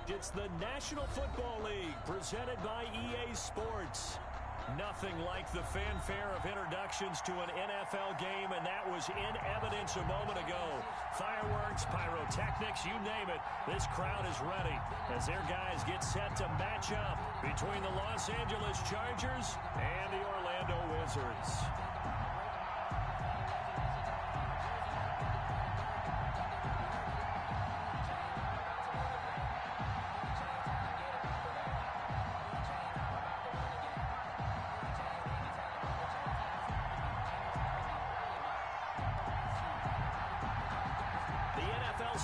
It's the National Football League presented by EA Sports. Nothing like the fanfare of introductions to an NFL game, and that was in evidence a moment ago. Fireworks, pyrotechnics, you name it. This crowd is ready as their guys get set to match up between the Los Angeles Chargers and the Orlando Wizards.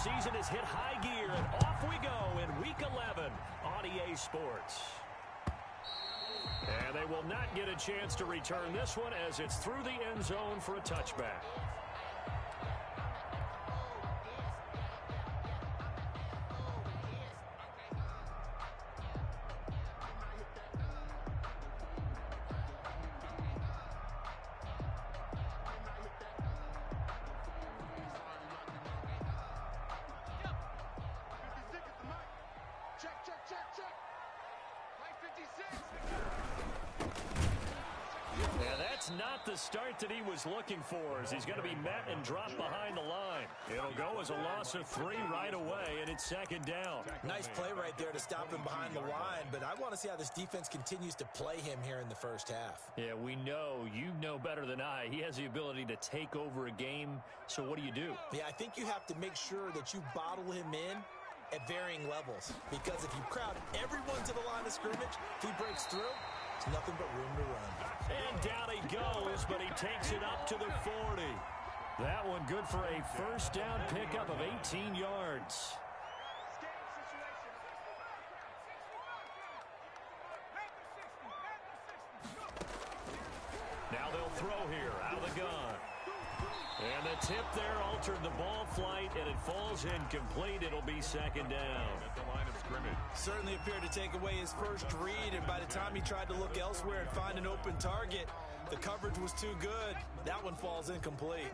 Season has hit high gear, and off we go in Week 11 on EA Sports. And they will not get a chance to return this one as it's through the end zone for a touchback. Not the start that he was looking for, as he's going to be met and dropped behind the line. It'll go as a loss of 3 right away, and it's second down. Nice play right there to stop him behind the line, but I want to see how this defense continues to play him here in the first half. Yeah, we know. You know better than I. He has the ability to take over a game, so what do you do? Yeah, I think you have to make sure that you bottle him in at varying levels, because if you crowd everyone to the line of scrimmage, if he breaks through, there's nothing but room to run. And down he goes, but he takes it up to the 40. That one good for a first down pickup of 18 yards. Now they'll throw here out of the gun. And the tip there altered the ball flight, and it falls incomplete. It'll be second down. At the line of scrimmage. Certainly appeared to take away his first read, and by the time he tried to look elsewhere and find an open target, the coverage was too good. That one falls incomplete.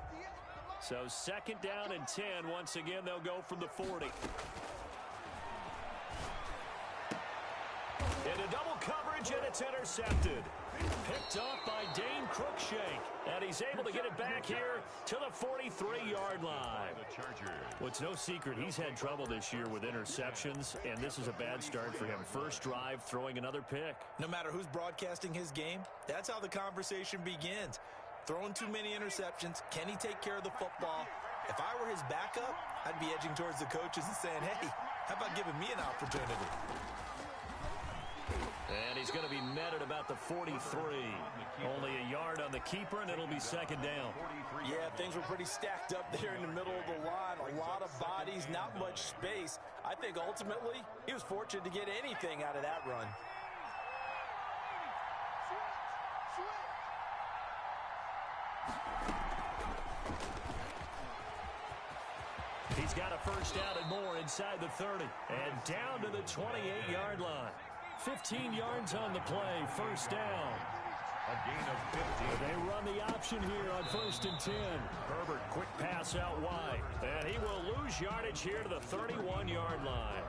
So second down and 10. Once again, they'll go from the 40. Into double coverage, and it's intercepted. Picked off by Dane Cruikshank, and he's able to get it back here to the 43-yard line. Well, it's no secret he's had trouble this year with interceptions, and this is a bad start for him. First drive, throwing another pick. No matter who's broadcasting his game, that's how the conversation begins. Throwing too many interceptions, can he take care of the football? If I were his backup, I'd be edging towards the coaches and saying, hey, how about giving me an opportunity? And he's going to be met at about the 43. Only a yard on the keeper, and it'll be second down. Yeah, things were pretty stacked up there in the middle of the line. A lot of bodies, not much space. I think ultimately he was fortunate to get anything out of that run. He's got a first down and more inside the 30. And down to the 28-yard line. 15 yards on the play, first down. A gain of 15. They run the option here on 1st and 10. Herbert, quick pass out wide. And he will lose yardage here to the 31-yard line.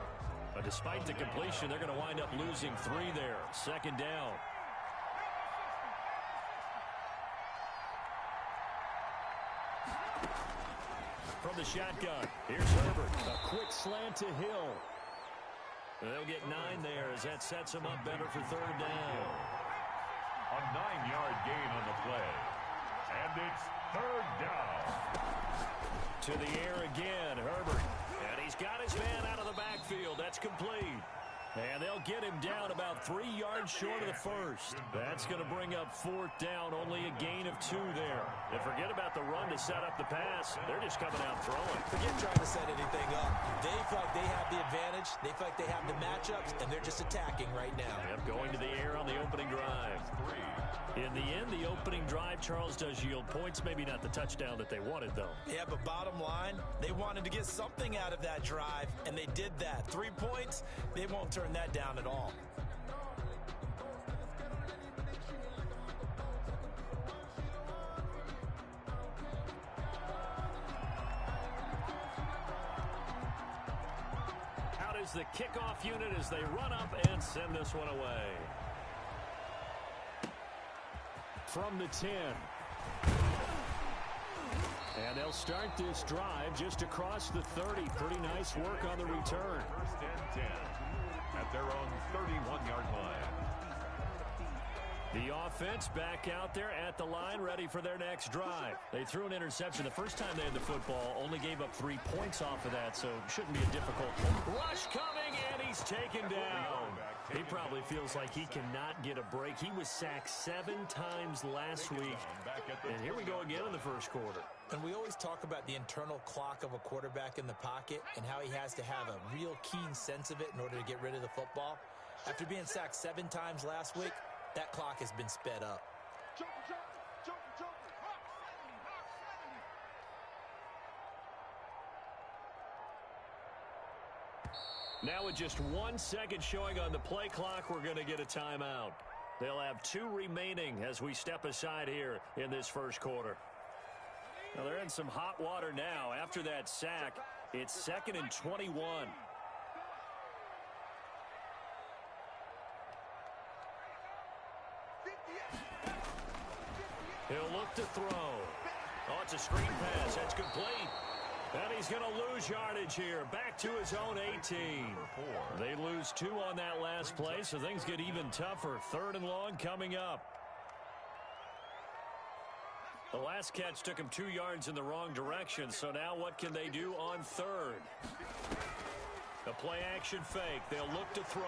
But despite the completion, they're going to wind up losing 3 there. Second down. From the shotgun, here's Herbert. A quick slant to Hill. They'll get 9 there as that sets them up better for third down. A 9-yard gain on the play. And it's third down. To the air again, Herbert. And he's got his man out of the backfield. That's complete. And they'll get him down about 3 yards short of the first. That's going to bring up fourth down, only a gain of 2 there. And forget about the run to set up the pass. They're just coming out throwing. Forget trying to set anything up. They feel like they have the advantage. They feel like they have the matchups, and they're just attacking right now. Yep, going to the air on the opening drive. In the end, the opening drive, Charles, does yield points. Maybe not the touchdown that they wanted, though. Yeah, but bottom line, they wanted to get something out of that drive, and they did that. 3 points, they won't turn that down at all. is the kickoff unit as they run up and send this one away. From the 10. And they'll start this drive just across the 30. Pretty nice work on the return. First and 10 at their own 31-yard line. The offense back out there at the line, ready for their next drive. They threw an interception the first time they had the football, only gave up 3 points off of that, so shouldn't be a difficult rush coming, and he's taken down. He probably feels like he cannot get a break. He was sacked 7 times last week, and here we go again in the first quarter. And we always talk about the internal clock of a quarterback in the pocket and how he has to have a real keen sense of it in order to get rid of the football. After being sacked 7 times last week, that clock has been sped up. Now with just 1 second showing on the play clock, we're going to get a timeout. They'll have 2 remaining as we step aside here in this first quarter. Now they're in some hot water now. After that sack, it's 2nd and 21. He'll look to throw. Oh, it's a screen pass. That's complete. And he's going to lose yardage here. Back to his own 18. They lose 2 on that last play, so things get even tougher. 3rd and long coming up. The last catch took him 2 yards in the wrong direction, so now what can they do on 3rd? A play action fake. They'll look to throw.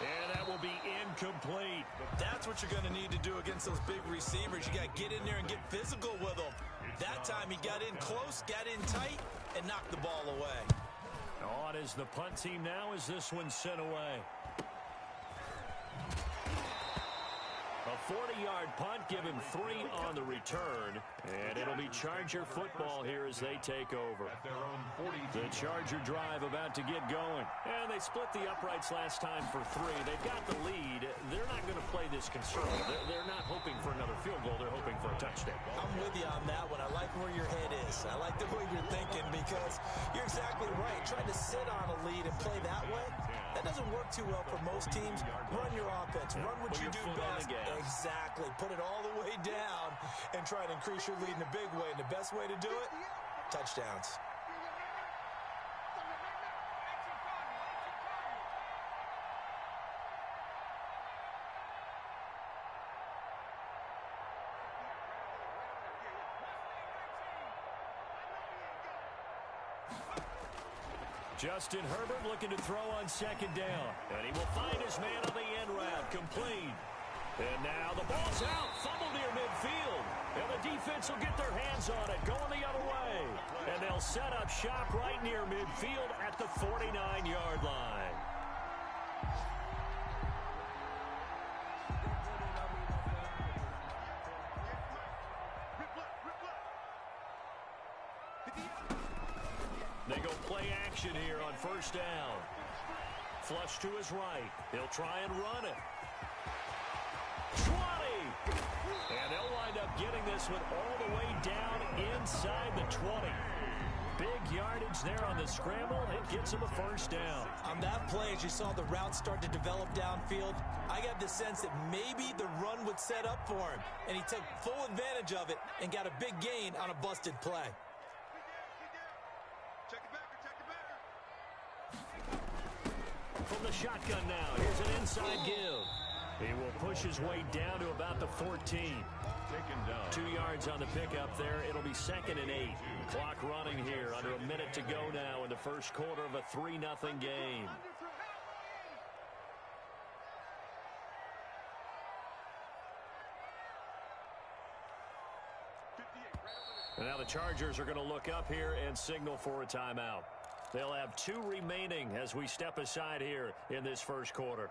And that will be incomplete. That's what you're going to need to do against those big receivers. You got to get in there and get physical with them. That time he got in close, got in tight, and knocked the ball away. On is the punt team now as this one's sent away. A 40-yard punt, give him 3 on the return, and it'll be Charger football here as they take over. The Charger drive about to get going, and they split the uprights last time for 3. They've got the lead. They're not going to play this conservative. They're not hoping for another field goal. They're hoping for a touchdown. I'm with you on that one. I like where your head is. I like the way you're thinking because you're exactly right. Trying to sit on a lead and play that way, that doesn't work too well for most teams. Run your offense. Run what you do best. Exactly. Put it all the way down and try to increase your lead in a big way. And the best way to do it, touchdowns. Justin Herbert looking to throw on 2nd down. And he will find his man on the end route. Complete. And now the ball's out. Fumble near midfield. And the defense will get their hands on it. Going the other way. And they'll set up shop right near midfield at the 49-yard line. They go play action here on 1st down. Flush to his right. He'll try and run it. 20! And they'll wind up getting this one all the way down inside the 20. Big yardage there on the scramble. It gets him a 1st down. On that play, as you saw the route start to develop downfield, I got the sense that maybe the run would set up for him. And he took full advantage of it and got a big gain on a busted play. From the shotgun now, here's an inside give. He will push his way down to about the 14. Taken down. 2 yards on the pickup there. It'll be 2nd and 8. Clock running here. Under a minute to go now in the first quarter of a 3-0 game. And now the Chargers are going to look up here and signal for a timeout. They'll have 2 remaining as we step aside here in this first quarter.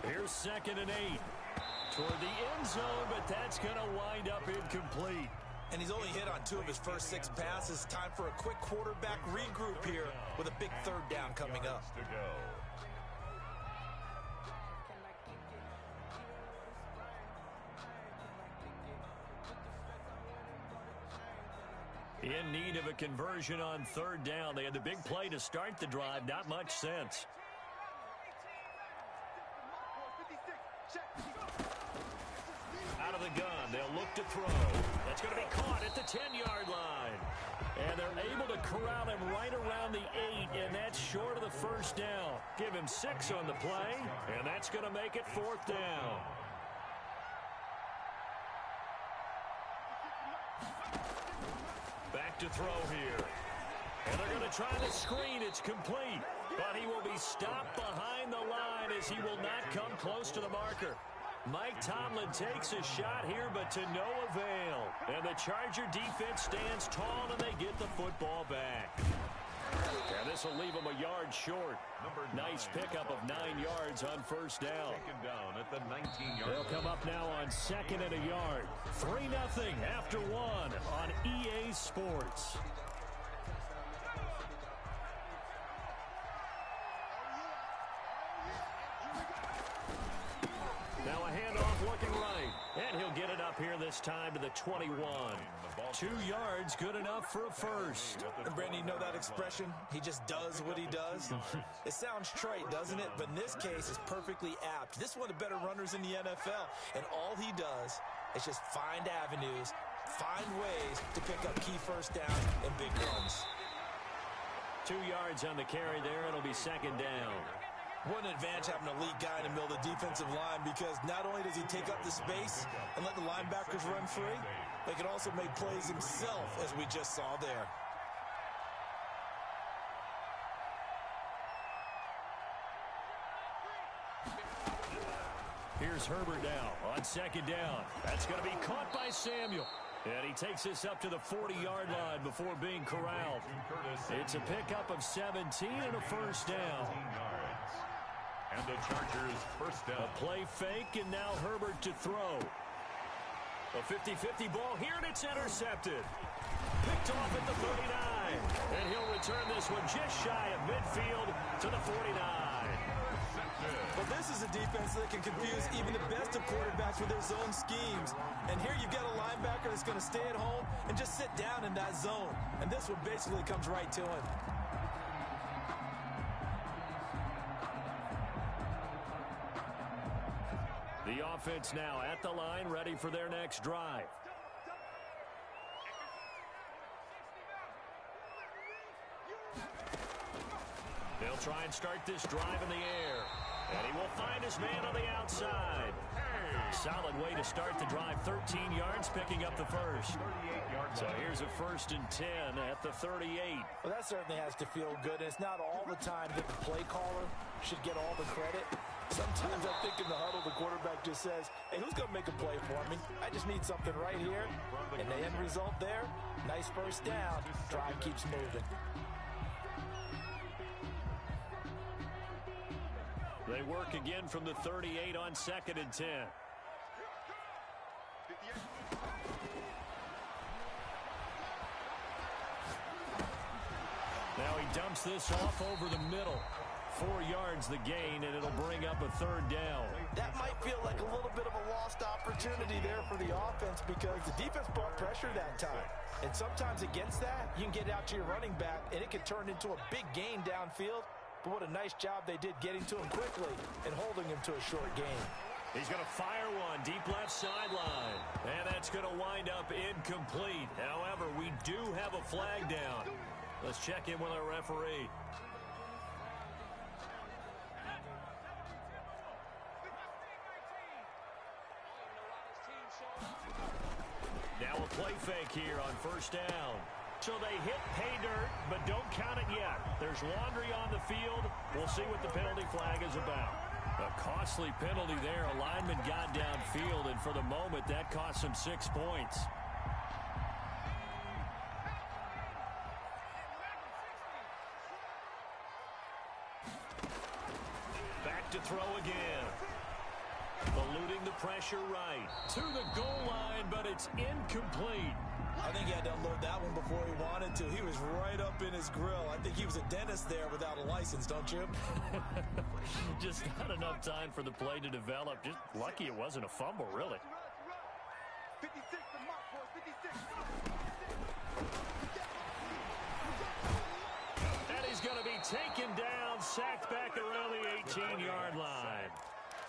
Here's 2nd and 8. Toward the end zone, but that's going to wind up incomplete. And he's only hit on 2 of his first 6 passes. Time for a quick quarterback regroup here with a big 3rd down coming up. In need of a conversion on third down. They had the big play to start the drive. Not much sense. Out of the gun. They'll look to throw. That's going to be caught at the 10-yard line. And they're able to corral him right around the 8, and that's short of the first down. Give him 6 on the play, and that's going to make it 4th down. Back to throw here. And they're going to try the screen. It's complete. But he will be stopped behind the line as he will not come close to the marker. Mike Tomlin takes a shot here, but to no avail. And the Charger defense stands tall, and they get the football back. And this will leave them a yard short. Nice pickup of 9 yards on first down. Taken down at the 19-yard They'll come up now on 2nd and a yard. 3-0 after 1 on EA Sports. Now a handoff looking right. And he'll get it up here this time to the 21. 2 yards, good enough for a first. And Brandon, you know that expression? He just does what he does. It sounds trite, doesn't it? But in this case, it's perfectly apt. This is one of the better runners in the NFL. And all he does is just find avenues, find ways to pick up key first down and big runs. 2 yards on the carry there. It'll be 2nd down. What an advantage having an elite guy in the middle of the defensive line, because not only does he take up the space and let the linebackers run free, but he can also make plays himself, as we just saw there. Here's Herbert now on 2nd down. That's going to be caught by Samuel. And he takes this up to the 40-yard line before being corralled. It's a pickup of 17 and a first down. And the Chargers first down. A play fake, and now Herbert to throw. A 50-50 ball here, and it's intercepted. Picked off at the 39. And he'll return this one just shy of midfield to the 49. But this is a defense that can confuse even the best of quarterbacks with their zone schemes. And here you've got a linebacker that's going to stay at home and just sit down in that zone. And this one basically comes right to him. The offense now at the line, ready for their next drive. They'll try and start this drive in the air. And he will find his man on the outside. Solid way to start the drive. 13 yards, picking up the first. So here's a 1st and 10 at the 38. Well, that certainly has to feel good. And it's not all the time that the play caller should get all the credit. Sometimes I think in the huddle, the quarterback just says, hey, who's going to make a play for me? I just need something right here. And the end result there, nice first down. Drive keeps moving. They work again from the 38 on 2nd and 10. Now he dumps this off over the middle. 4 yards the gain, and it'll bring up a 3rd down. That might feel like a little bit of a lost opportunity there for the offense, because the defense brought pressure that time. And sometimes against that, you can get out to your running back, and it can turn into a big gain downfield. But what a nice job they did getting to him quickly and holding him to a short gain. He's going to fire one deep left sideline. And that's going to wind up incomplete. However, we do have a flag down. Let's check in with our referee. Now a play fake here on first down. So they hit pay dirt, but don't count it yet. There's laundry on the field. We'll see what the penalty flag is about. A costly penalty there. A lineman got downfield, and for the moment, that cost him 6 points. Back to throw again. Eluding the pressure right. To the goal line, but it's incomplete. I think he had to unload that one before he wanted to. He was right up in his grill. I think he was a dentist there without a license, don't you? Just not enough time for the play to develop. Just lucky it wasn't a fumble, really. 56, the mark, boys, 56.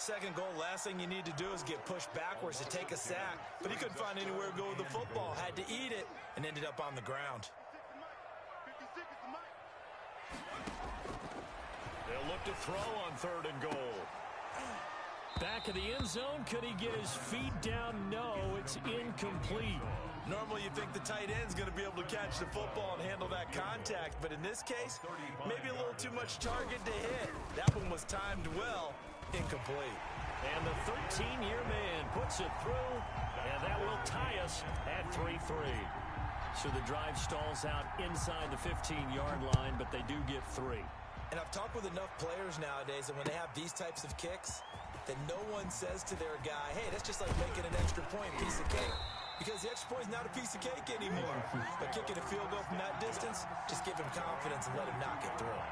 Second goal, last thing you need to do is get pushed backwards to take a sack. But he couldn't find anywhere to go with the football. Had to eat it and ended up on the ground. They'll look to throw on 3rd and goal. Back of the end zone. Could he get his feet down? No, it's incomplete. Normally you think the tight end's going to be able to catch the football and handle that contact. But in this case, maybe a little too much target to hit. That one was timed well. Incomplete. And the 13-year man puts it through, and that will tie us at 3-3. So the drive stalls out inside the 15-yard line, but they do get 3. And I've talked with enough players nowadays, and when they have these types of kicks, that no one says to their guy, hey, that's just like making an extra point piece of cake. Because the extra point is not a piece of cake anymore. But kicking a field goal from that distance, just give him confidence and let him knock it through.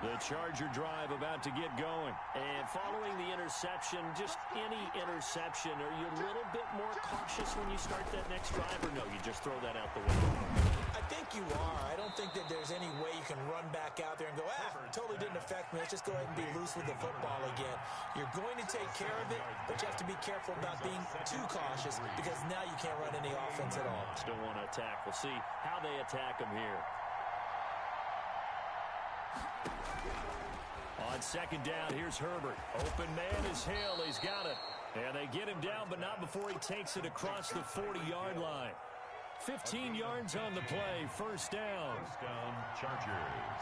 The Charger drive about to get going. And following the interception, just any interception, are you a little bit more cautious when you start that next drive, or no, you just throw that out the window? I think you are. I don't think that there's any way you can run back out there and go, totally didn't affect me. Let's just go ahead and be loose with the football again. You're going to take care of it, but you have to be careful about being too cautious because now you can't run any offense at all. Still want to attack. We'll see how they attack him here. On 2nd down, here's Herbert. Open man is Hill. He's got it. And they get him down, but not before he takes it across the 40-yard line. 15 yards on the play. First down. First down, Chargers.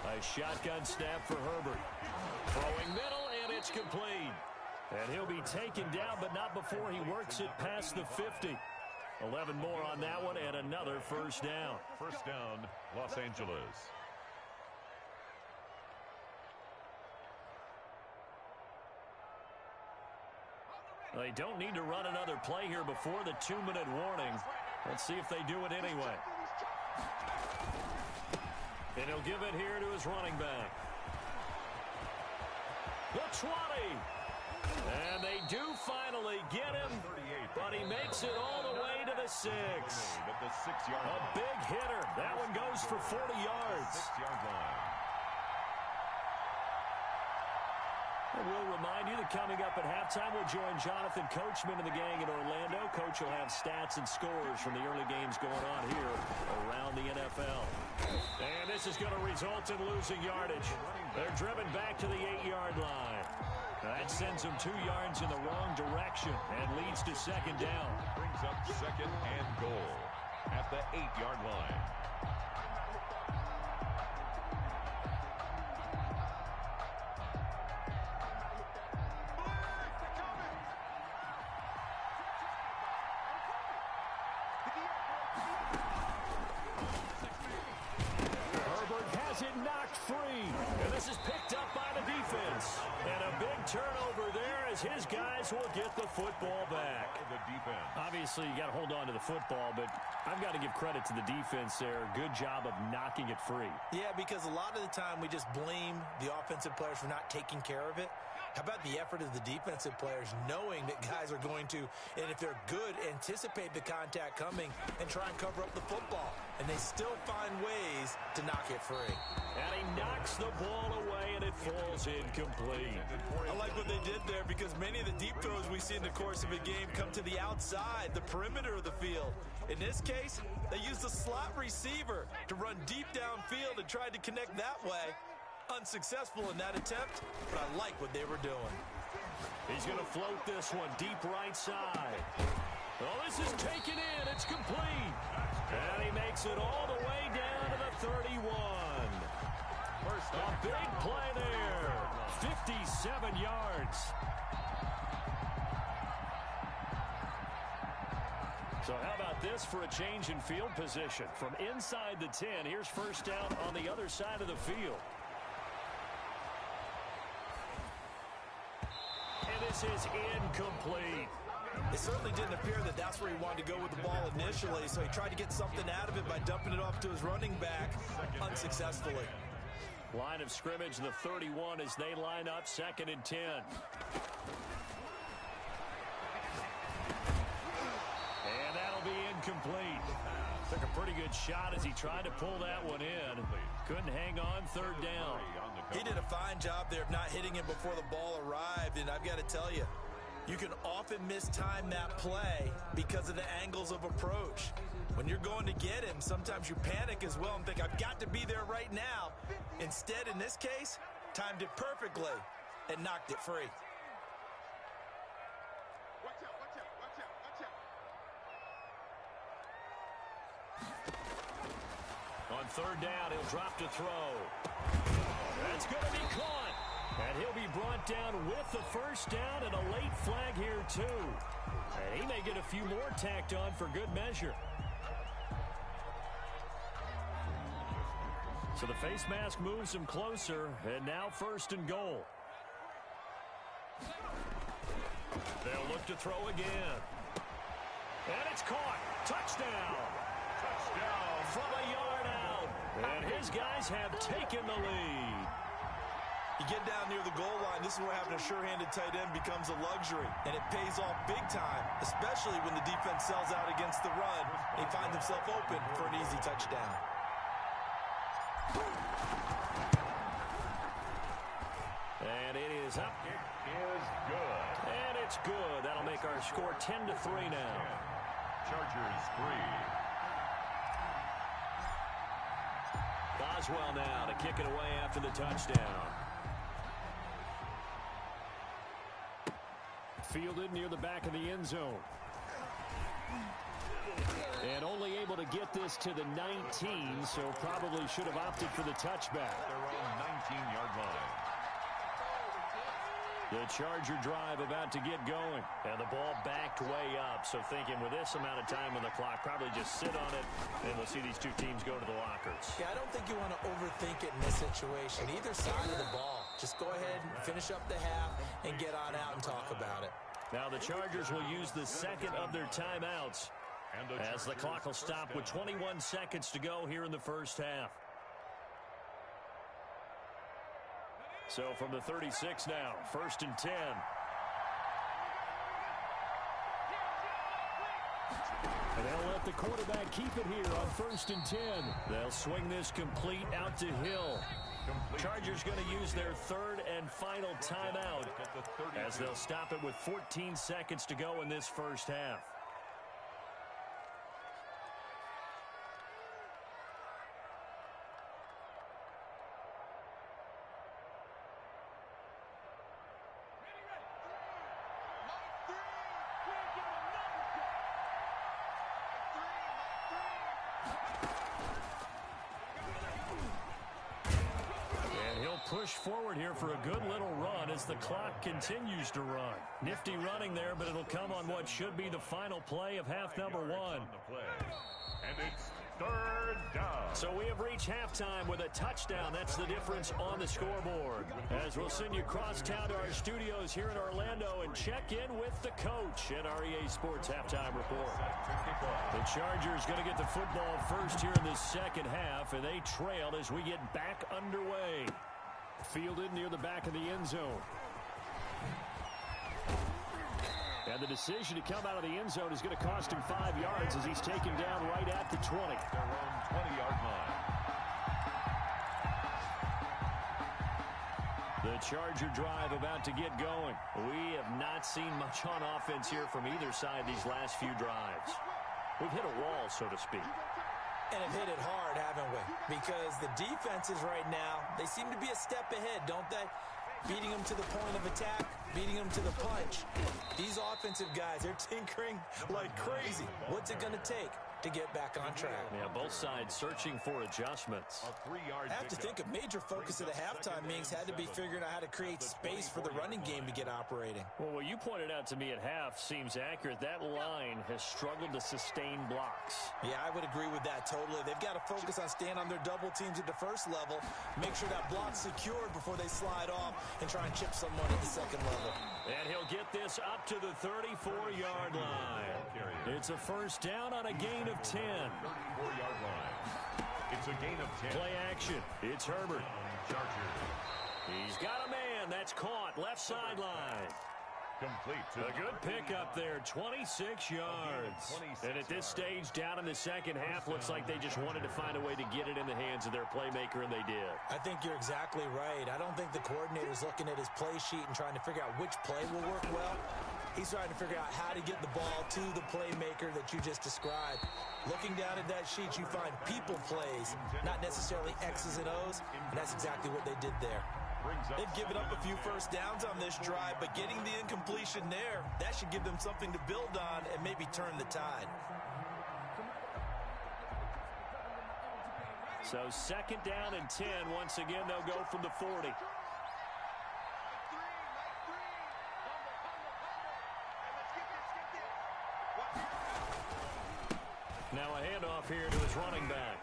A shotgun snap for Herbert. Throwing middle, and it's complete. And he'll be taken down, but not before he works it past the 50. 11 more on that one, and another first down. First down, Los Angeles. They don't need to run another play here before the 2-minute warning. Let's see if they do it anyway. And he'll give it here to his running back. The 20. And they do finally get him, but he makes it all the way to the 6. A big hitter. That one goes for 40 yards. 6-yard line. And we'll remind you that coming up at halftime, we'll join Jonathan Coachman and the gang in Orlando. Coach will have stats and scores from the early games going on here around the NFL. And this is going to result in losing yardage. They're driven back to the 8-yard line. That sends them 2 yards in the wrong direction and leads to 2nd down. Brings up 2nd and goal at the 8-yard line. And this is picked up by the defense. And a big turnover there as his guys will get the football back. Obviously, you got to hold on to the football, but I've got to give credit to the defense there. Good job of knocking it free. Yeah, because a lot of the time we just blame the offensive players for not taking care of it. How about the effort of the defensive players knowing that guys are going to, and if they're good, anticipate the contact coming and try and cover up the football. And they still find ways to knock it free. And he knocks the ball away, and it falls incomplete. I like what they did there because many of the deep throws we see in the course of a game come to the outside, the perimeter of the field. In this case, they used the slot receiver to run deep downfield and tried to connect that way. Unsuccessful in that attempt, but I like what they were doing. He's going to float this one deep right side. Oh, this is taken in. It's complete. And he makes it all the way down to the 31. A big play there. 57 yards. So how about this for a change in field position? From inside the 10, here's first down on the other side of the field. And this is incomplete. It certainly didn't appear that that's where he wanted to go with the ball initially, so he tried to get something out of it by dumping it off to his running back unsuccessfully. Line of scrimmage, the 31 as they line up 2nd and 10. incomplete. Took a pretty good shot as he tried to pull that one in. Couldn't hang on third down. He did a fine job there of not hitting him before the ball arrived, and I've got to tell you, you can often mistime that play because of the angles of approach. When you're going to get him, sometimes you panic as well and think, I've got to be there right now. Instead, in this case, timed it perfectly and knocked it free. On third down, he'll drop to throw. That's going to be caught. And he'll be brought down with the first down and a late flag here, too. And he may get a few more tacked on for good measure. So the face mask moves him closer, and now first and goal. They'll look to throw again. And it's caught. Touchdown. Touchdown from a yard out. And his guys have taken the lead. You get down near the goal line, this is where having a sure-handed tight end becomes a luxury, and it pays off big time, especially when the defense sells out against the run. He finds himself open for an easy touchdown. And it is up. It is good. And it's good. That'll make our score 10-3 now. Chargers 3. Boswell now to kick it away after the touchdown. Fielded near the back of the end zone. And only able to get this to the 19, so probably should have opted for the touchback. Their own 19-yard line. The Charger drive about to get going. And the ball backed way up. So thinking with this amount of time on the clock, probably just sit on it, and we'll see these two teams go to the lockers. Yeah, I don't think you want to overthink it in this situation. Either side of the ball. Just go ahead and finish up the half and get on out and talk about it. Now the Chargers will use the second of their timeouts as the clock will stop with 21 seconds to go here in the first half. So from the 36 now, first and 10. And they'll let the quarterback keep it here on first and 10. They'll swing this complete out to Hill. Chargers going to use their third and final timeout as they'll stop it with 14 seconds to go in this first half. Push forward here for a good little run as the clock continues to run. Nifty running there, but it'll come on what should be the final play of half number one. And it's third down. So we have reached halftime with a touchdown. That's the difference on the scoreboard. As we'll send you cross town to our studios here in Orlando and check in with the coach at REA Sports Halftime Report. The Chargers going to get the football first here in the second half, and they trail as we get back underway. Fielded near the back of the end zone. And the decision to come out of the end zone is going to cost him 5 yards as he's taken down right at the 20. Their own 20-yard line. The Charger drive about to get going. We have not seen much on offense here from either side these last few drives. We've hit a wall, so to speak. And have hit it hard, haven't we? Because the defenses right now, they seem to be a step ahead, don't they? Beating them to the point of attack, beating them to the punch. These offensive guys, they're tinkering like crazy. What's it going to take to get back on track? Yeah, both sides searching for adjustments. I have to think a major focus of the halftime meetings had to be figuring out how to create space for the running game to get operating. Well, what you pointed out to me at half seems accurate. That line has struggled to sustain blocks. Yeah, I would agree with that totally. They've got to focus on staying on their double teams at the first level, make sure that block's secured before they slide off and try and chip someone at the second level. And he'll get this up to the 34-yard line. It's a first down on a gain of 10. 34-yard line. It's a gain of 10. Play action. It's Herbert. Chargers. He's got a man. That's caught. Left sideline. Complete. A good pickup there, 26 yards. And at this stage, down in the second half, looks like they just wanted to find a way to get it in the hands of their playmaker, and they did. I think you're exactly right. I don't think the coordinator's looking at his play sheet and trying to figure out which play will work well. He's trying to figure out how to get the ball to the playmaker that you just described. Looking down at that sheet, you find people plays, not necessarily X's and O's, and that's exactly what they did there. They've given up a few first downs on this drive, but getting the incompletion there, that should give them something to build on and maybe turn the tide. So second down and 10. Once again, they'll go from the 40. Now a handoff here to his running back.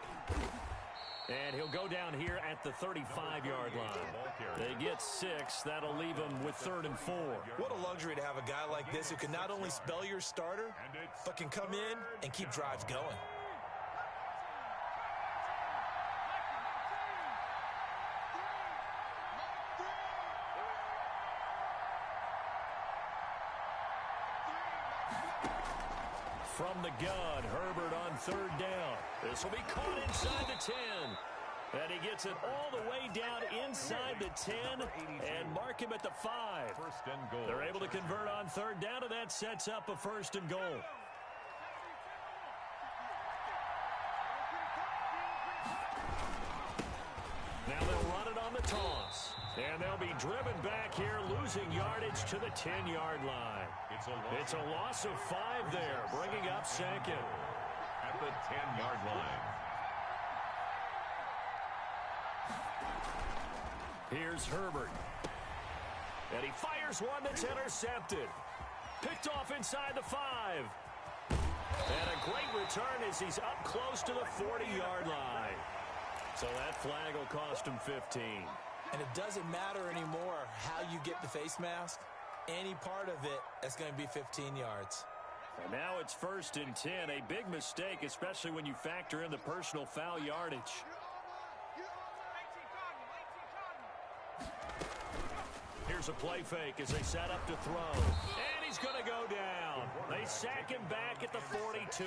And he'll go down here at the 35-yard line. They get 6. That'll leave him with 3rd and 4. What a luxury to have a guy like this who can not only spell your starter, but can come in and keep drives going. From the gun, Herbert on 3rd down. This will be caught inside the 10. And he gets it all the way down inside the 10 and mark him at the 5. First and goal. They're able to convert on 3rd down, and that sets up a 1st and goal. Now they'll run it on the toss. And they'll be driven back here, losing yardage to the 10-yard line. It's a loss of 5 there, bringing up 2nd. At the 10-yard line. Here's Herbert. And he fires one that's intercepted. Picked off inside the 5. And a great return as he's up close to the 40-yard line. So that flag will cost him 15. And it doesn't matter anymore how you get the face mask. Any part of it, that's going to be 15 yards. And now it's 1st and 10. A big mistake, especially when you factor in the personal foul yardage. Here's a play fake as they set up to throw. And he's going to go down. They sack him back at the 42.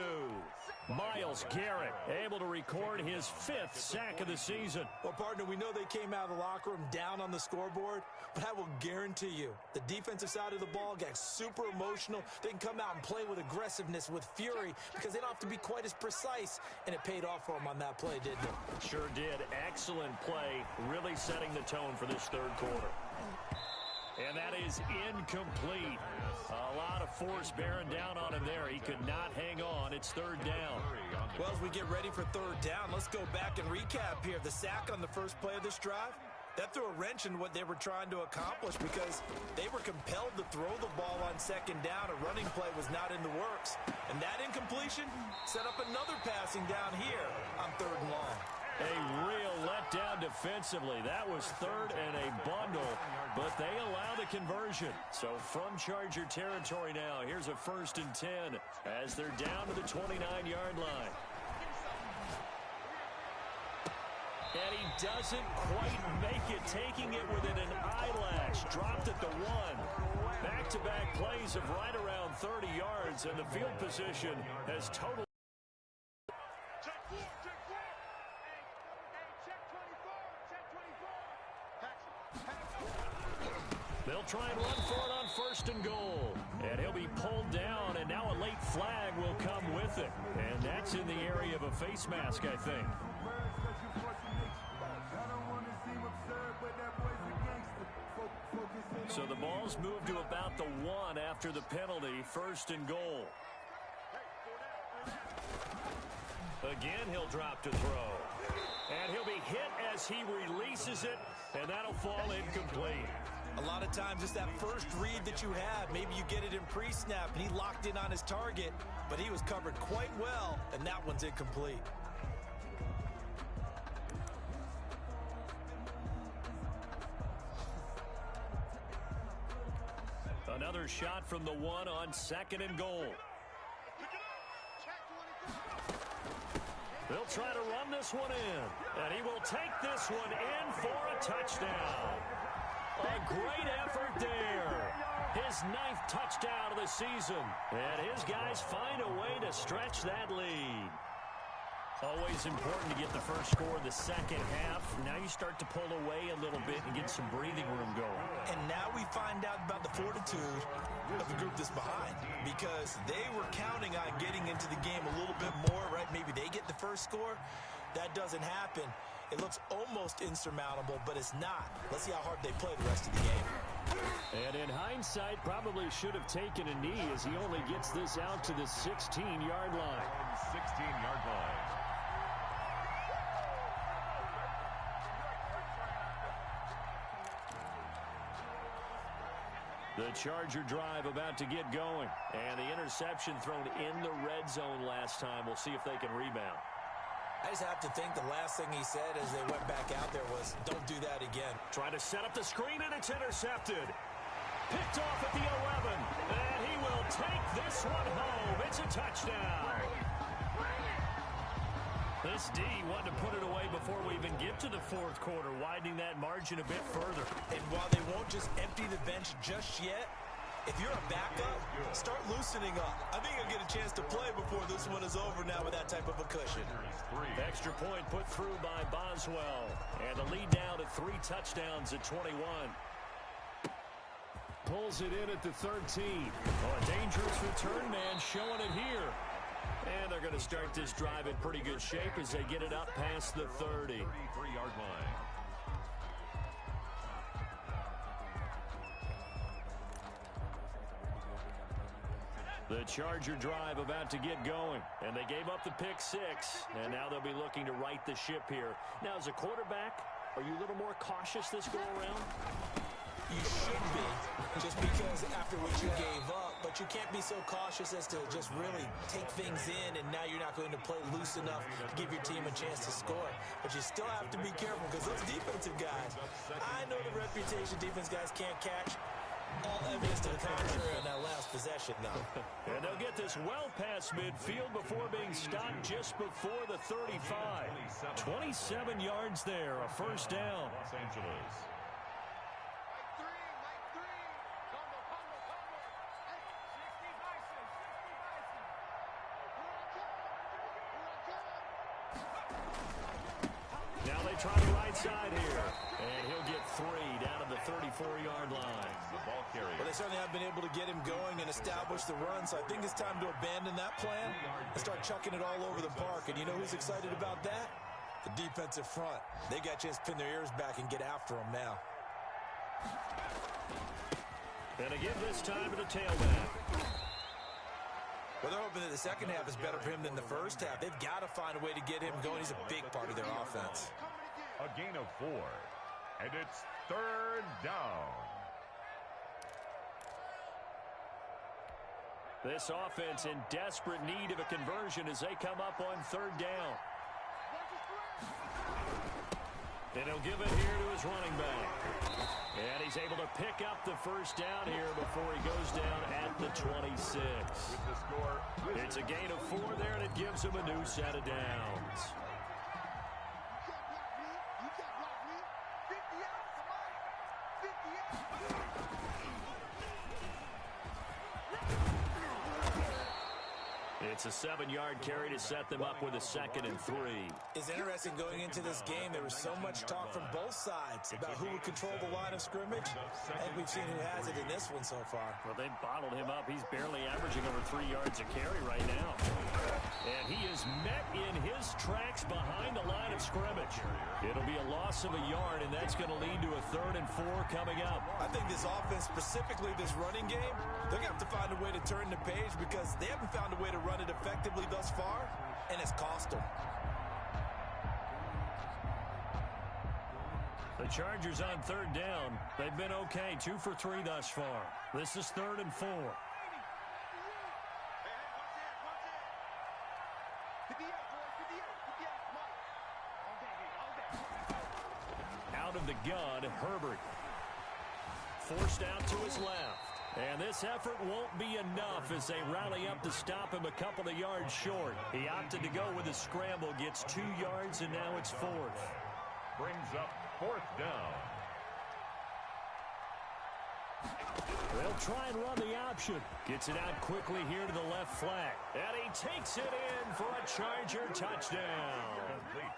Myles Garrett able to record his 5th sack of the season. Well, partner, we know they came out of the locker room down on the scoreboard, but I will guarantee you the defensive side of the ball got super emotional. They can come out and play with aggressiveness, with fury, because they don't have to be quite as precise, and it paid off for them on that play, didn't it? Sure did. Excellent play, really setting the tone for this 3rd quarter. And that is incomplete. A lot of force bearing down on him there. He could not hang on. It's 3rd down. Well, as we get ready for 3rd down, let's go back and recap here. The sack on the first play of this drive, that threw a wrench in what they were trying to accomplish because they were compelled to throw the ball on 2nd down. A running play was not in the works. And that incompletion set up another passing down here on 3rd and long. A real letdown defensively. That was 3rd and a bundle, but they allow the conversion. So from Charger territory now, here's a 1st and 10 as they're down to the 29-yard line. And he doesn't quite make it, taking it within an eyelash. Dropped at the 1. Back-to-back plays of right around 30 yards, and the field position has totally... They'll try and run for it on 1st and goal. And he'll be pulled down, and now a late flag will come with it. And that's in the area of a face mask, I think. So the ball's moved to about the 1 after the penalty. 1st and goal. Again, he'll drop to throw. And he'll be hit as he releases it, and that'll fall incomplete. A lot of times it's that first read that you have. Maybe you get it in pre-snap, and he locked in on his target, but he was covered quite well, and that one's incomplete. Another shot from the 1 on 2nd and goal. They'll try to run this one in, and he will take this one in for a touchdown. A great effort there. His 9th touchdown of the season. And his guys find a way to stretch that lead. Always important to get the first score of the second half. Now you start to pull away a little bit and get some breathing room going. And now we find out about the fortitude of the group that's behind, because they were counting on getting into the game a little bit more, right? Maybe they get the first score. That doesn't happen. It looks almost insurmountable, but it's not. Let's see how hard they play the rest of the game. And in hindsight, probably should have taken a knee as he only gets this out to the 16-yard line. 16-yard line. The Charger drive about to get going. And the interception thrown in the red zone last time. We'll see if they can rebound. I just have to think the last thing he said as they went back out there was, don't do that again. Trying to set up the screen, and it's intercepted. Picked off at the 11. And he will take this one home. It's a touchdown. This D wanted to put it away before we even get to the fourth quarter, widening that margin a bit further. And while they won't just empty the bench just yet, if you're a backup, start loosening up. I think you'll get a chance to play before this one is over now with that type of a cushion. Extra point put through by Boswell. And the lead now to 3 touchdowns at 21. Pulls it in at the 13. Oh, a dangerous return man showing it here. And they're going to start this drive in pretty good shape as they get it up past the 30. 33-yard line. The Charger drive about to get going. And they gave up the pick 6. And now they'll be looking to right the ship here. Now, as a quarterback, are you a little more cautious this go-around? You should be, just because after what you gave up, but you can't be so cautious as to just really take things in, and now you're not going to play loose enough to give your team a chance to score. But you still have to be careful, because those defensive guys, I know the reputation defense guys can't catch. All evidence to the contrary on that last possession, though. And they'll get this well past midfield before being stopped just before the 35. 27 yards there, a first down. Los Angeles. Now they try the right side here. And he'll get 3 down at the 34-yard line. The ball carrier. Well, they certainly have been able to get him going and establish the run, so I think it's time to abandon that plan and start chucking it all over the park. And you know who's excited about that? The defensive front. They got a chance to pin their ears back and get after him now. And again this time to the tailback. Well, they're hoping that the second half is better for him than the first half. They've got to find a way to get him going. He's a big part of their offense. A gain of 4. And it's 3rd down. This offense in desperate need of a conversion as they come up on 3rd down. And he'll give it here to his running back. And he's able to pick up the first down here before he goes down at the 26. With the score, it's a gain of 4 there, and it gives him a new set of downs. It's a 7-yard carry to set them up with a 2nd and 3. It's interesting going into this game. There was so much talk from both sides about who would control the line of scrimmage. And we've seen who has it in this one so far. Well, they've bottled him up. He's barely averaging over 3 yards a carry right now. And he is met in his tracks behind the line of scrimmage. It'll be a loss of a yard, and that's going to lead to a 3rd and 4 coming up. I think this offense, specifically this running game, they're going to have to find a way to turn the page because they haven't found a way to run it effectively thus far, and it's cost them. The Chargers on 3rd down. They've been okay, 2 for 3 thus far. This is 3rd and 4. Out of the gun, Herbert. Forced out to his left. And this effort won't be enough as they rally up to stop him a couple of yards short. He opted to go with a scramble, gets 2 yards, and now it's 4th. Brings up 4th down. They'll try and run the option. Gets it out quickly here to the left flat. And he takes it in for a Charger touchdown.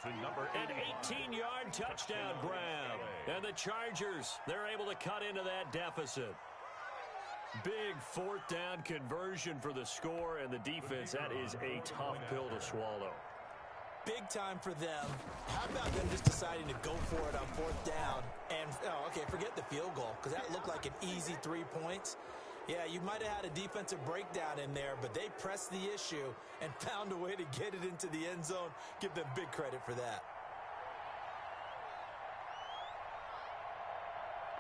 An 18-yard touchdown grab. And the Chargers, they're able to cut into that deficit. Big fourth down conversion for the score, and the defense, that is a tough pill to swallow. Big time for them. How about them just deciding to go for it on fourth down? And, okay, forget the field goal, because that looked like an easy 3 points. Yeah, you might have had a defensive breakdown in there, but they pressed the issue and found a way to get it into the end zone. Give them big credit for that.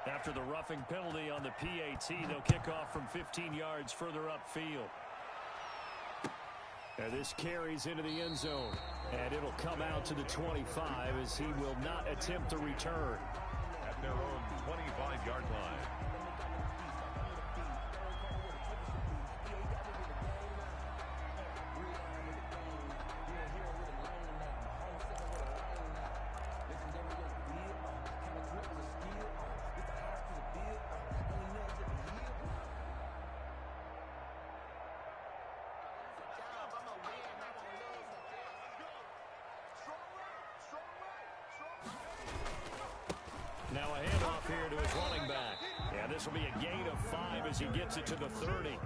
After the roughing penalty on the PAT, they'll kick off from 15 yards further upfield. And this carries into the end zone. And it'll come out to the 25 as he will not attempt to return. At their own 25-yard line. Now a handoff here to his running back. And this will be a gain of 5 as he gets it to the 30.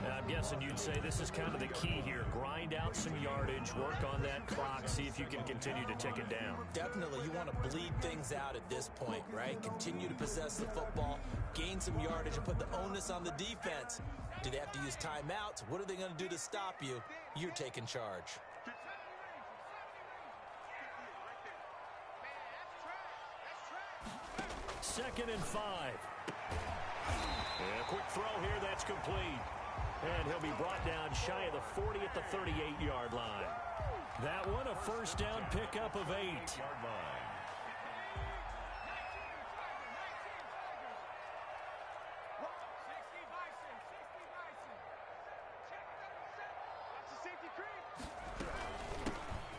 And I'm guessing you'd say this is kind of the key here. Grind out some yardage, work on that clock, see if you can continue to tick it down. Definitely, you want to bleed things out at this point, right? Continue to possess the football, gain some yardage, and put the onus on the defense. Do they have to use timeouts? What are they going to do to stop you? You're taking charge. Second and 5. And a quick throw here, that's complete. And he'll be brought down shy of the 40 at the 38-yard line. That one, a first down pickup of 8.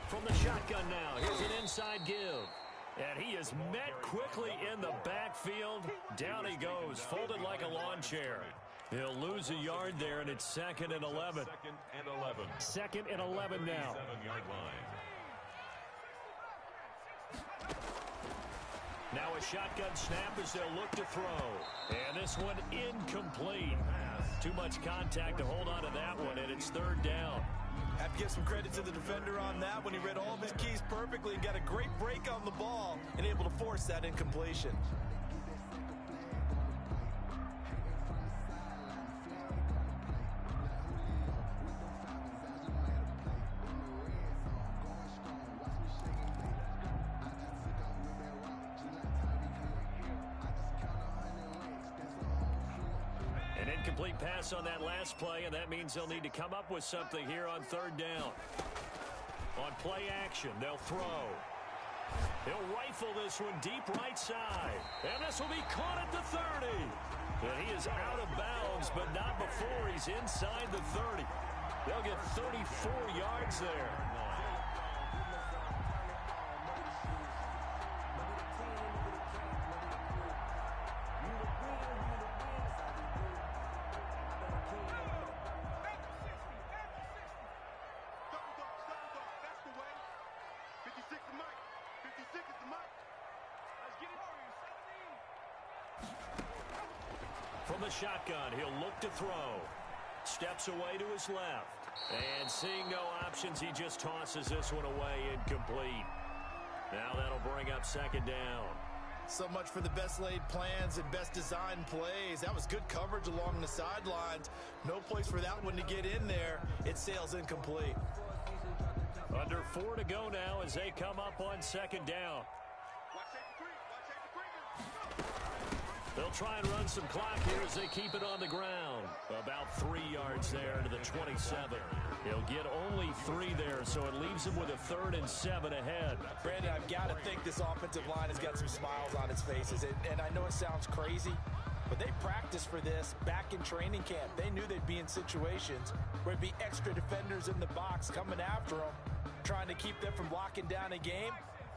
From the shotgun now, here's an inside give. And he is met quickly in the backfield. Down he goes, folded like a lawn chair. He'll lose a yard there, and it's 2nd and 11. 2nd and 11 now. 7-yard line. Now a shotgun snap as they'll look to throw. And this one incomplete. Too much contact to hold on to that one, and it's 3rd down. Have to give some credit to the defender on that when he read all of his keys perfectly and got a great break on the ball and able to force that incompletion. Incomplete pass on that last play, and that means they'll need to come up with something here on 3rd down. On play action, they'll throw. He'll rifle this one deep right side. And this will be caught at the 30. And he is out of bounds, but not before he's inside the 30. They'll get 34 yards there. From the shotgun, he'll look to throw. Steps away to his left. And seeing no options, he just tosses this one away, incomplete. Now that'll bring up 2nd down. So much for the best laid plans and best designed plays. That was good coverage along the sidelines. No place for that one to get in there. It sails incomplete. Under 4 to go now as they come up on 2nd down. They'll try and run some clock here as they keep it on the ground. About 3 yards there to the 27. He'll get only 3 there, so it leaves him with a 3rd and 7 ahead. Brandon, I've got to think this offensive line has got some smiles on its faces. And I know it sounds crazy, but they practiced for this back in training camp. They knew they'd be in situations where there'd be extra defenders in the box coming after them, trying to keep them from locking down a game.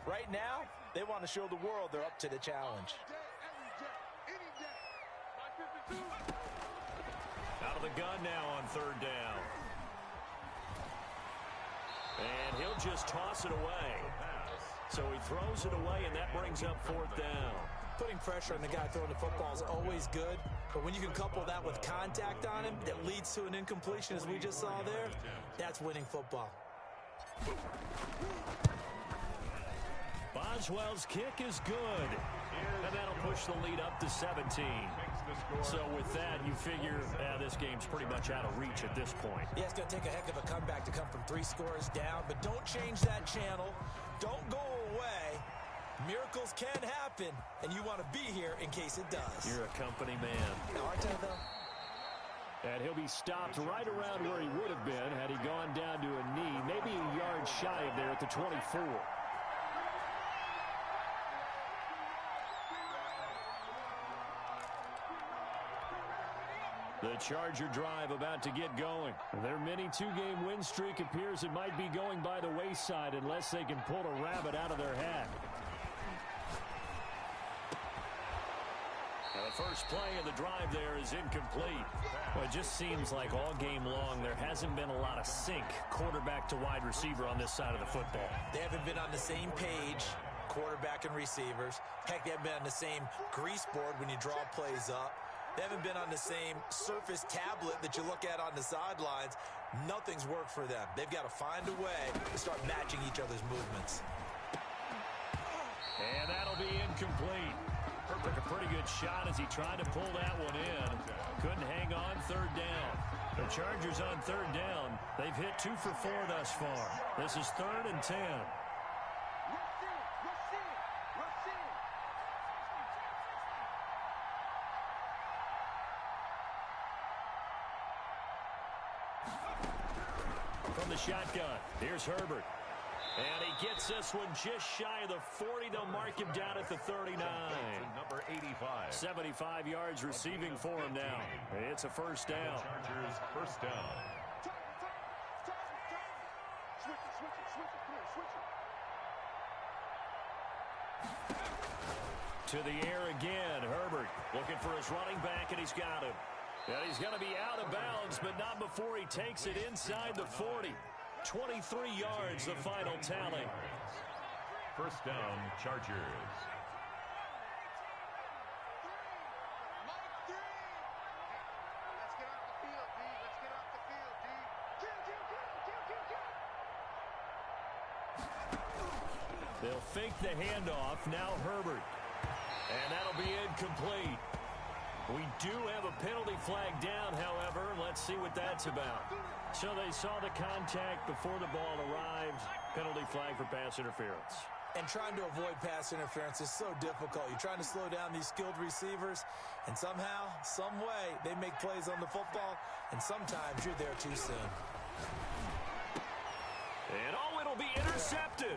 Right now, they want to show the world they're up to the challenge. Out of the gun now on third down. And he'll just toss it away. So he throws it away, and that brings up fourth down. Putting pressure on the guy throwing the football is always good, but when you can couple that with contact on him that leads to an incompletion, as we just saw there, that's winning football. Boswell's kick is good, and that'll push the lead up to 17. So with that, you figure this game's pretty much out of reach at this point. Yeah, it's going to take a heck of a comeback to come from 3 scores down, but don't change that channel. Don't go away. Miracles can happen, and you want to be here in case it does. You're a company man. Now, aren't I, though? And he'll be stopped right around where he would have been had he gone down to a knee, maybe a yard shy of there at the 24. The Charger drive about to get going. Their mini 2-game win streak appears it might be going by the wayside unless they can pull a rabbit out of their hat. Now the first play of the drive there is incomplete. Well, it just seems like all game long there hasn't been a lot of sync quarterback to wide receiver on this side of the football. They haven't been on the same page, quarterback and receivers. Heck, they haven't been on the same grease board when you draw plays up. They haven't been on the same surface tablet that you look at on the sidelines. Nothing's worked for them. They've got to find a way to start matching each other's movements. And that'll be incomplete. Took a pretty good shot as he tried to pull that one in. Couldn't hang on third down. The Chargers on third down. They've hit 2 for 4 thus far. This is 3rd and 10. From the shotgun, here's Herbert. And he gets this one just shy of the 40. They'll mark him down at the 39. Number 85. 75 yards receiving for him now. It's a first down. Chargers first down. To the air again, Herbert looking for his running back, and he's got him. And he's going to be out of bounds, but not before he takes it inside the 40. 23 yards, the final tally. First down, Chargers. They'll fake the handoff. Now Herbert. And that'll be incomplete. We do have a penalty flag down, however. Let's see what that's about. So they saw the contact before the ball arrived. Penalty flag for pass interference. And trying to avoid pass interference is so difficult. You're trying to slow down these skilled receivers, and somehow, some way, they make plays on the football, and sometimes you're there too soon. And it'll be intercepted.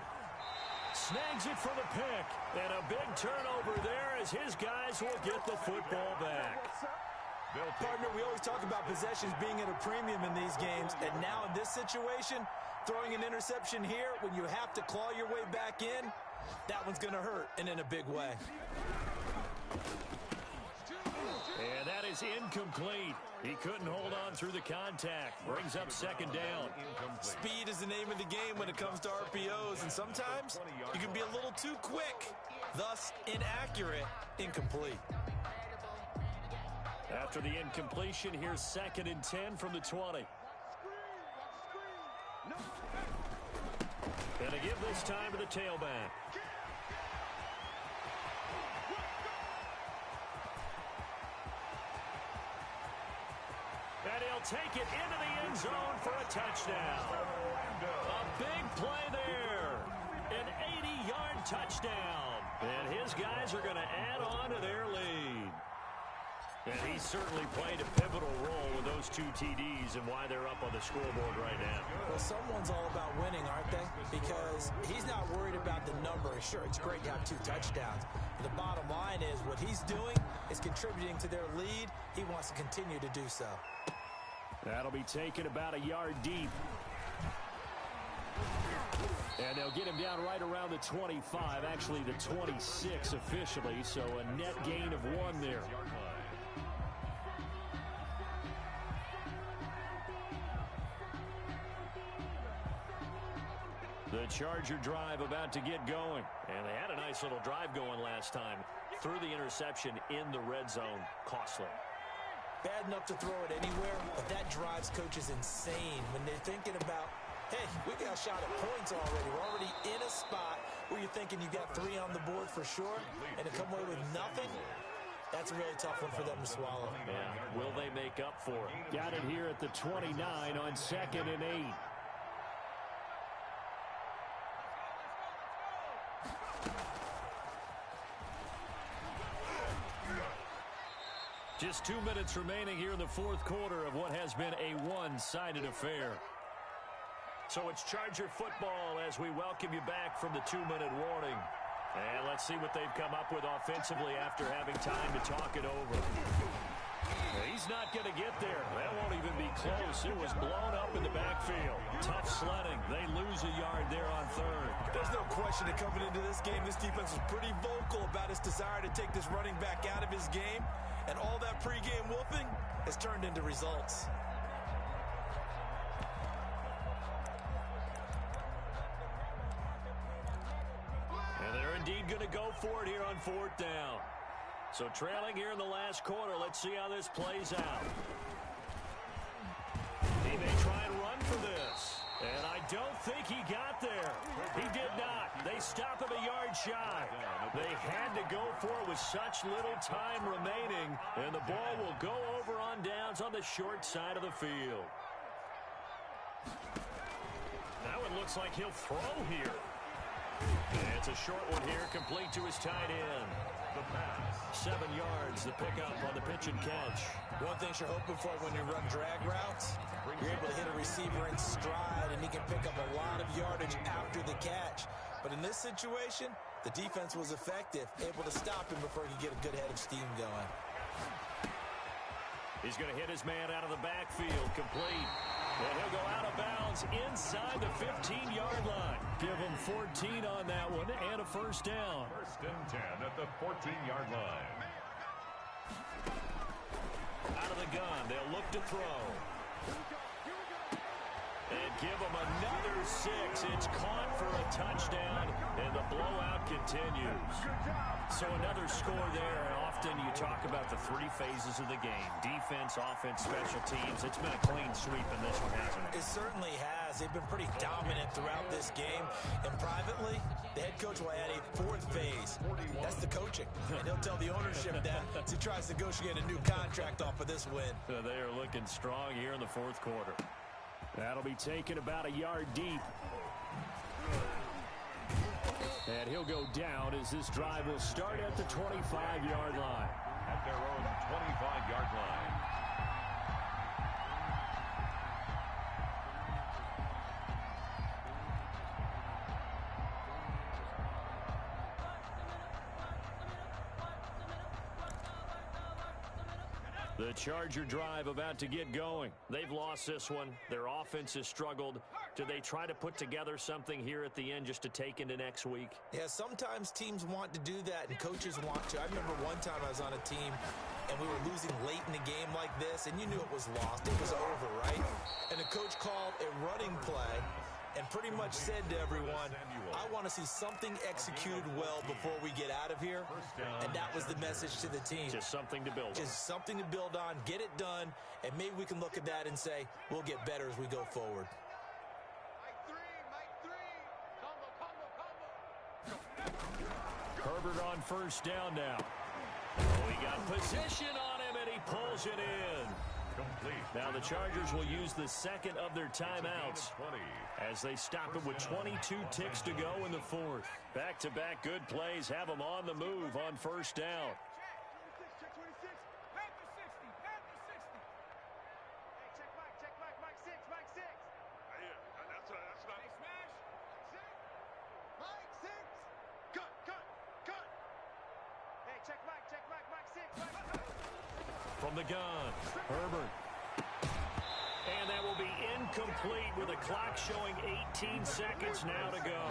Snags it for the pick. And a big turnover there as his guys will get the football back. Partner, we always talk about possessions being at a premium in these games, and now in this situation, throwing an interception here when you have to claw your way back in, that one's going to hurt, and in a big way. And that is incomplete. He couldn't hold on through the contact. Brings up second down. Speed is the name of the game when it comes to RPOs, and sometimes you can be a little too quick, thus inaccurate, incomplete. After the incompletion, here's 2nd and 10 from the 20. And a give this time to the tailback. And he'll take it into the end zone for a touchdown. A big play there. An 80-yard touchdown. And his guys are going to add on to their lead. And he certainly played a pivotal role with those 2 TDs and why they're up on the scoreboard right now. Well, someone's all about winning, aren't they? Because he's not worried about the number. Sure, it's great to have 2 touchdowns. But the bottom line is what he's doing is contributing to their lead. He wants to continue to do so. That'll be taken about a yard deep. And they'll get him down right around the 25, actually the 26 officially, so a net gain of 1 there. The Charger drive about to get going. And they had a nice little drive going last time. Threw the interception in the red zone. Costly. Bad enough to throw it anywhere, but that drives coaches insane when they're thinking about, hey, we got a shot at points already. We're already in a spot where you're thinking you got 3 on the board for sure, and to come away with nothing, that's a really tough one for them to swallow. Yeah. Will they make up for it? Got it here at the 29 on 2nd and 8. Just 2 minutes remaining here in the fourth quarter of what has been a one-sided affair. So it's Charger football as we welcome you back from the 2-minute warning. And let's see what they've come up with offensively after having time to talk it over. He's not going to get there. That won't even be close. It was blown up in the backfield. Tough sledding. They lose a yard there on 3rd. There's no question that coming into this game, this defense was pretty vocal about its desire to take this running back out of his game. And all that pregame whooping has turned into results. And they're indeed going to go for it here on 4th down. So trailing here in the last quarter. Let's see how this plays out. He may try and run for this. And I don't think he got there. He did not. They stop him a yard shy. They had to go for it with such little time remaining. And the ball will go over on downs on the short side of the field. Now it looks like he'll throw here. And it's a short one here, complete to his tight end. The pass. 7 yards, the pickup on the pitch and catch. One thing you're hoping for when you run drag routes, you're able to hit a receiver in stride, and he can pick up a lot of yardage after the catch. But in this situation, the defense was effective, able to stop him before he could get a good head of steam going. He's going to hit his man out of the backfield, complete. And he'll go out of bounds inside the 15-yard line. Give him 14 on that one and a first down. 1st and 10 at the 14-yard line. Out of the gun, they'll look to throw. And give him another 6. It's caught for a touchdown, and the blowout continues. So another score there, and often you talk about the 3 phases of the game. Defense, offense, special teams. It's been a clean sweep in this one, hasn't it? It certainly has. They've been pretty dominant throughout this game. And privately, the head coach will add a 4th phase. That's the coaching. And he'll tell the ownership that as he tries to negotiate a new contract off of this win. So they are looking strong here in the fourth quarter. That'll be taken about a yard deep. And he'll go down as this drive will start at the 25-yard line. At their own 25-yard line. The Charger drive about to get going. They've lost this one. Their offense has struggled. Do they try to put together something here at the end just to take into next week? Yeah, sometimes teams want to do that and coaches want to. I remember one time I was on a team and we were losing late in the game like this, and you knew it was lost. It was over, right? And the coach called a running play and pretty much said to everyone, I want to see something executed well before we get out of here. And that was the message to the team. Just something to build on. Just something to build on, get it done, and maybe we can look at that and say, we'll get better as we go forward. Herbert on first down now. Oh, he got position on him, and he pulls it in. Complete. Now the Chargers will use the second of their timeouts as they stop it with 22 ticks to go in the fourth. Back-to-back good plays have them on the move on first down. From the gun, Herbert. And that will be incomplete with a clock showing 18 seconds now to go.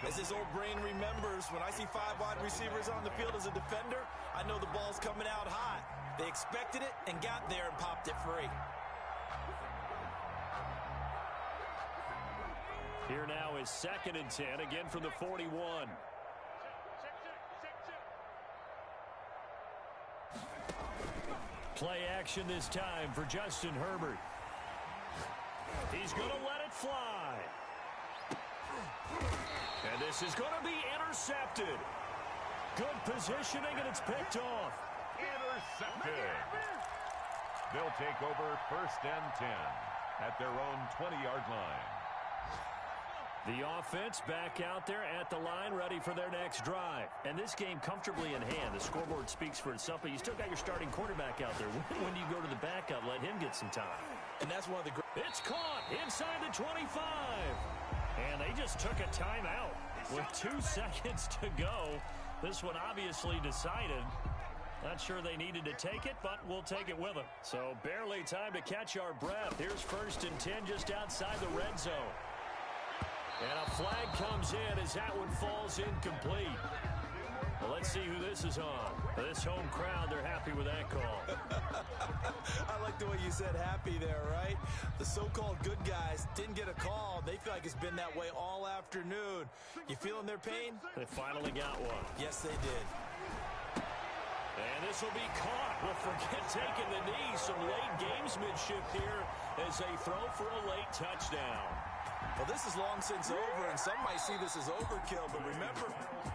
As his old brain remembers, when I see 5 wide receivers on the field as a defender, I know the ball's coming out hot. They expected it and got there and popped it free. Here now is 2nd and 10, again from the 41. Play action this time for Justin Herbert. He's going to let it fly. And this is going to be intercepted. Good positioning, and it's picked off. Intercepted. They'll take over 1st and 10 at their own 20-yard line. The offense back out there at the line, ready for their next drive. And this game comfortably in hand. The scoreboard speaks for itself, but you still got your starting quarterback out there. When do you go to the backup? Let him get some time. And that's one of the great... It's caught inside the 25. And they just took a timeout with 2 seconds to go. This one obviously decided. Not sure they needed to take it, but we'll take it with them. So barely time to catch our breath. Here's 1st and 10 just outside the red zone. And a flag comes in as that one falls incomplete. Well, let's see who this is on. This home crowd, they're happy with that call. I like the way you said happy there, right? The so-called good guys didn't get a call. They feel like it's been that way all afternoon. You feeling their pain? They finally got one. Yes, they did. And this will be caught. We'll forget taking the knee. Some late gamesmanship here as they throw for a late touchdown. Well, this is long since over, and some might see this as overkill. But remember,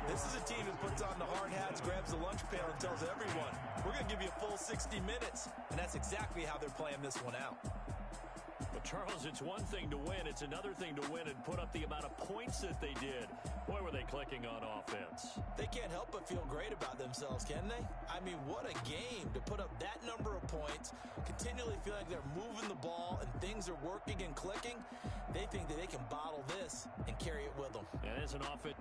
this is a team that puts on the hard hats, grabs the lunch pail, and tells everyone, we're going to give you a full 60 minutes. And that's exactly how they're playing this one out. But, Charles, it's one thing to win. It's another thing to win and put up the amount of points that they did. Boy, were they clicking on offense. They can't help but feel great about themselves, can they? I mean, what a game to put up that number of points, continually feel like they're moving the ball and things are working and clicking. They think that they can bottle this and carry it with them. And as an offense...